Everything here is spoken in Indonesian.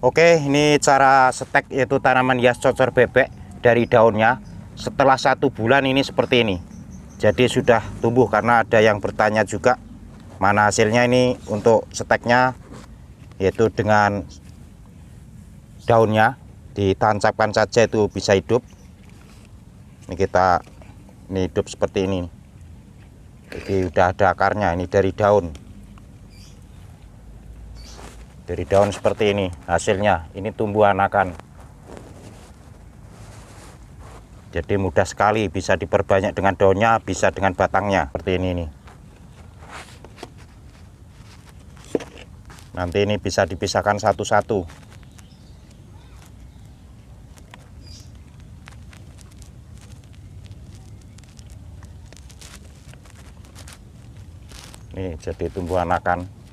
Oke, ini cara setek yaitu tanaman hias cocor bebek dari daunnya. Setelah 1 bulan ini seperti ini. Jadi sudah tumbuh, karena ada yang bertanya juga mana hasilnya. Ini untuk seteknya yaitu dengan daunnya ditancapkan saja itu bisa hidup. Ini hidup seperti ini. Jadi udah ada akarnya, ini dari daun. Dari daun seperti ini hasilnya. Ini tumbuh anakan. Jadi mudah sekali, bisa diperbanyak dengan daunnya, bisa dengan batangnya seperti ini nih. Nanti ini bisa dipisahkan satu-satu. Ini jadi tumbuh anakan.